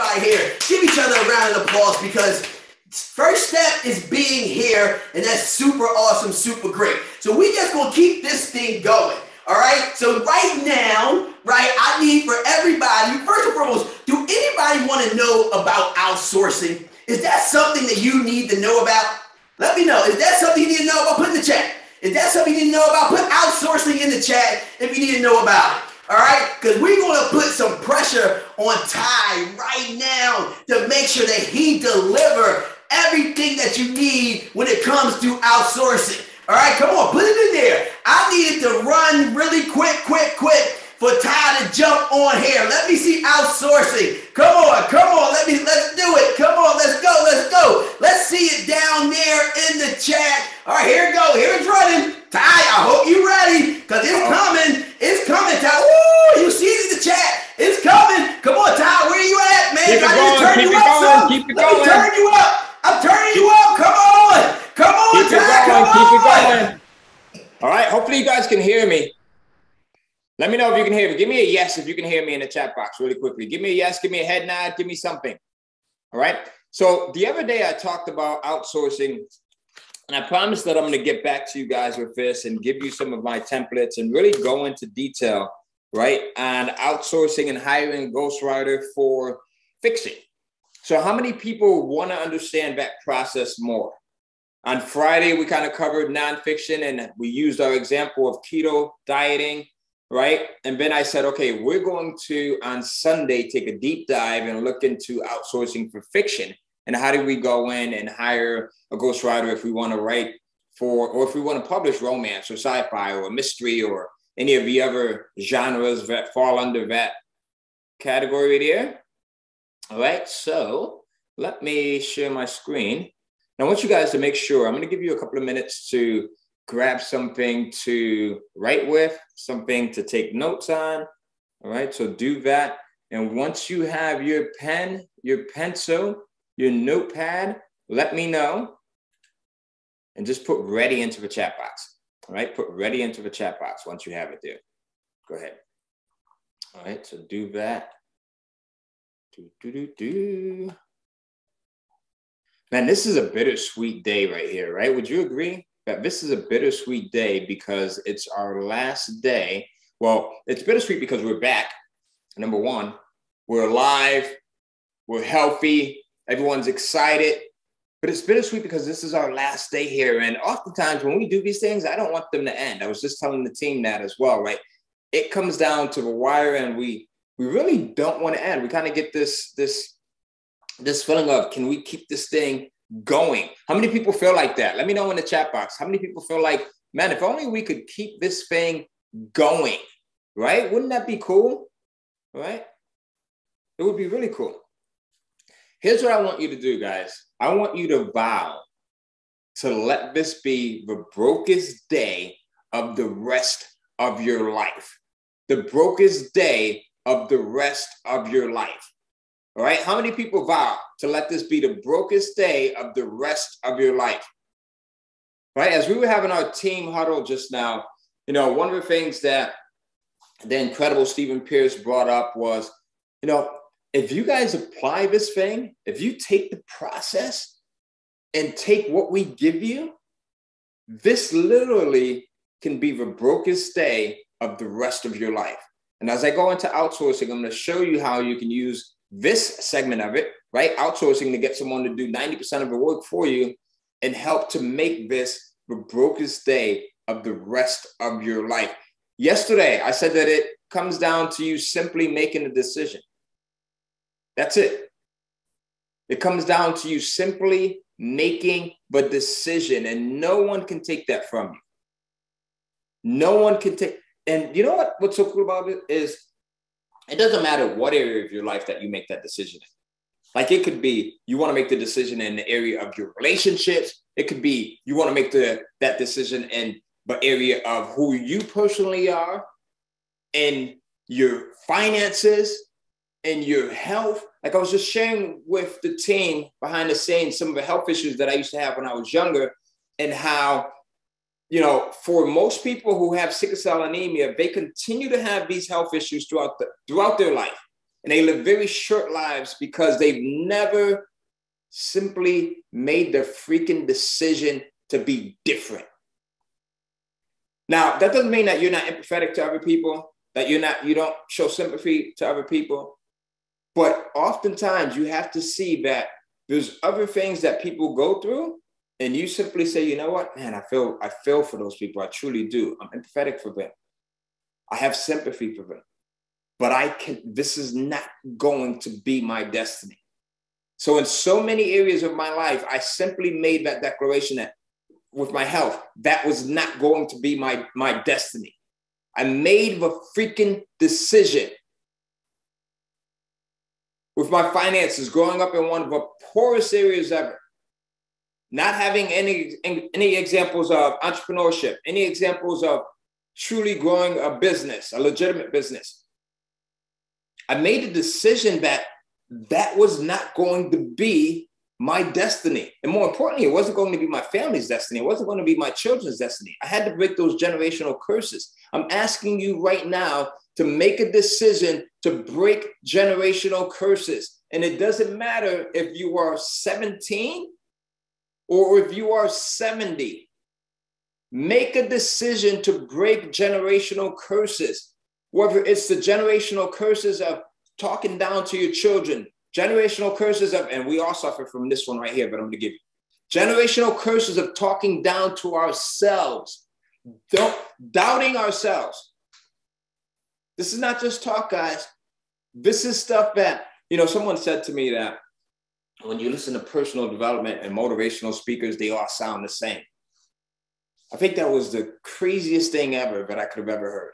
everybody here. Give each other a round of applause because first step is being here, and that's super awesome, super great. So we just gonna keep this thing going. All right, so right now, right, I need for everybody, first and foremost, do anybody want to know about outsourcing? Is that something that you need to know about? Let me know. Is that something you need to know about? Put in the chat. Is that something you need to know about? Put outsourcing in the chat if you need to know about it. All right, because we're going to put some pressure on Ty right now to make sure that he deliver everything that you need when it comes to outsourcing. All right, come on, put it in there. I needed to run really quick for Ty to jump on here. Let me see outsourcing. Come on, let's do it. Come on, let's go. Let's see it down there in the chat. All right, here it goes. Here it's running. Ty, I hope you're ready, because it's coming, Ty. Ooh, you see it in the chat. It's coming. Come on, Ty, where you at, man? Keep it going. Let me turn you up. I'm turning you up. Come on, Ty, come on. Keep it going. All right, hopefully you guys can hear me. Let me know if you can hear me. Give me a yes if you can hear me in the chat box really quickly. Give me a yes, give me a head nod, give me something. All right. So the other day I talked about outsourcing, and I promised that I'm going to get back to you guys with this and give you some of my templates and really go into detail, right, on outsourcing and hiring a ghostwriter for fiction. So how many people want to understand that process more? On Friday, we kind of covered nonfiction, and we used our example of keto dieting, right? And then I said, okay, we're going to, on Sunday, take a deep dive and look into outsourcing for fiction. And how do we go in and hire a ghostwriter if we want to write for, or if we want to publish romance or sci-fi or mystery or any of the other genres that fall under that category there. All right, so let me share my screen. Now, I want you guys to make sure, I'm going to give you a couple of minutes to grab something to write with, something to take notes on. All right, so do that. And once you have your pen, your pencil, your notepad, let me know. And just put ready into the chat box. All right, put ready into the chat box once you have it there. Go ahead. All right, so do that. Man, this is a bittersweet day right here, right? Would you agree that this is a bittersweet day because it's our last day? Well, it's bittersweet because we're back. Number one, we're alive, we're healthy, everyone's excited. But it's bittersweet because this is our last day here. And oftentimes when we do these things, I don't want them to end. I was just telling the team that as well, right? It comes down to the wire, and we really don't want to end. We kind of get this feeling of, can we keep this thing going? How many people feel like that? Let me know in the chat box. How many people feel like, man, if only we could keep this thing going, right? Wouldn't that be cool, right? It would be really cool. Here's what I want you to do, guys. I want you to vow to let this be the brokest day of the rest of your life. The brokest day of the rest of your life. All right, how many people vow to let this be the brokest day of the rest of your life? Right, as we were having our team huddle just now, you know, one of the things that the incredible Stephen Pierce brought up was, you know, if you guys apply this thing, if you take the process and take what we give you, this literally can be the brokest day of the rest of your life. And as I go into outsourcing, I'm going to show you how you can use this segment of it, right? Outsourcing to get someone to do 90% of the work for you and help to make this the brokest day of the rest of your life. Yesterday, I said that it comes down to you simply making a decision. That's it. It comes down to you simply making the decision, and no one can take that from you. No one can take. And you know what's so cool about it is it doesn't matter what area of your life that you make that decision in. Like, it could be you want to make the decision in the area of your relationships. It could be you want to make that decision in the area of who you personally are, in your finances, in your health. Like, I was just sharing with the team behind the scenes some of the health issues that I used to have when I was younger, and how, you know, for most people who have sickle cell anemia, they continue to have these health issues throughout their life. and they live very short lives because they've never simply made the freaking decision to be different. Now, that doesn't mean that you're not empathetic to other people, that you don't show sympathy to other people. But oftentimes you have to see that there's other things that people go through, and you simply say, you know what, man, I feel for those people. I truly do. I'm empathetic for them. I have sympathy for them. But this is not going to be my destiny. So in so many areas of my life, I simply made that declaration that with my health, that was not going to be my destiny. I made the freaking decision. With my finances, growing up in one of the poorest areas ever, not having any examples of entrepreneurship, any examples of truly growing a business, a legitimate business. I made a decision that was not going to be my destiny. And more importantly, it wasn't going to be my family's destiny. It wasn't going to be my children's destiny. I had to break those generational curses. I'm asking you right now to make a decision to break generational curses. And it doesn't matter if you are 17 or if you are 70. Make a decision to break generational curses. Whether it's the generational curses of talking down to your children, generational curses of, and we all suffer from this one right here, but I'm gonna give you. Generational curses of talking down to ourselves, doubting ourselves. This is not just talk, guys. This is stuff that, someone said to me that when you listen to personal development and motivational speakers, they all sound the same. I think that was the craziest thing ever that I could have ever heard.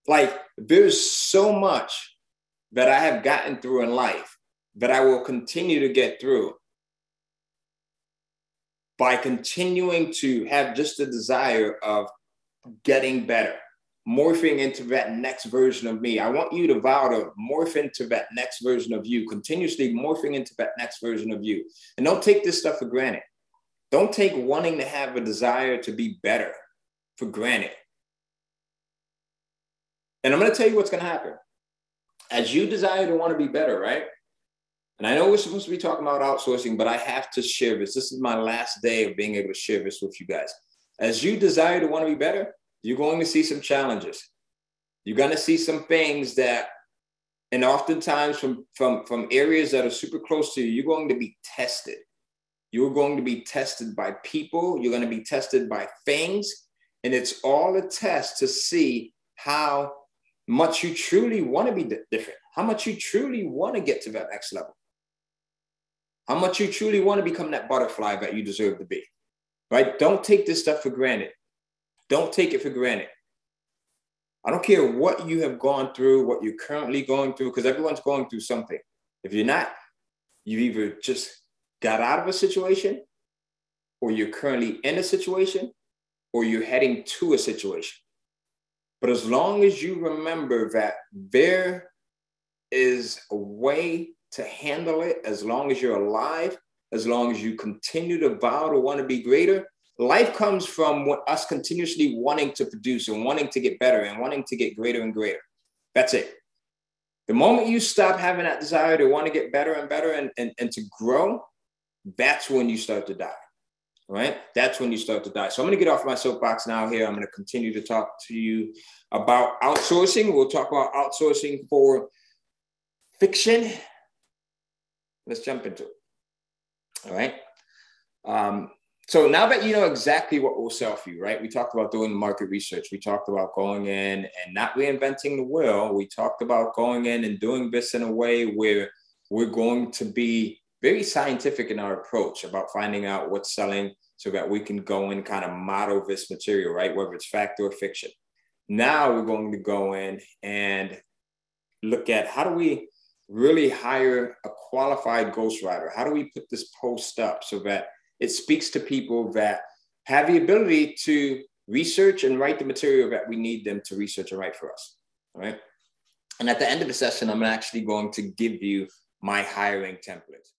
Like, there's so much that I have gotten through in life that I will continue to get through by continuing to have just a desire of getting better, morphing into that next version of me. I want you to vow to morph into that next version of you, continuously morphing into that next version of you. And don't take this stuff for granted. Don't take wanting to have a desire to be better for granted. And I'm going to tell you what's going to happen. As you desire to want to be better, right? And I know we're supposed to be talking about outsourcing, but I have to share this. This is my last day of being able to share this with you guys. As you desire to want to be better, you're going to see some challenges. You're going to see some things that, and oftentimes from areas that are super close to you, you're going to be tested. You're going to be tested by people. You're going to be tested by things. And it's all a test to see how much you truly want to be different, how much you truly want to get to that next level, how much you truly want to become that butterfly that you deserve to be, right? Don't take this stuff for granted. Don't take it for granted. I don't care what you have gone through, what you're currently going through, because everyone's going through something. If you're not, you either just got out of a situation, or you're currently in a situation, or you're heading to a situation. But as long as you remember that there is a way to handle it, as long as you're alive, as long as you continue to vow to want to be greater, life comes from us continuously wanting to produce and wanting to get better and wanting to get greater and greater. That's it. The moment you stop having that desire to want to get better and better and to grow, that's when you start to die. Right? That's when you start to die. So I'm going to get off my soapbox now here. I'm going to continue to talk to you about outsourcing. We'll talk about outsourcing for fiction. Let's jump into it. All right. So now that you know exactly what will sell for you, right? We talked about doing market research. We talked about going in and not reinventing the wheel. We talked about going in and doing this in a way where we're going to be very scientific in our approach about finding out what's selling so that we can go and kind of model this material, right? Whether it's fact or fiction. Now we're going to go in and look at how do we really hire a qualified ghostwriter? How do we put this post up so that it speaks to people that have the ability to research and write the material that we need them to research and write for us, all right? And at the end of the session, I'm actually going to give you my hiring template.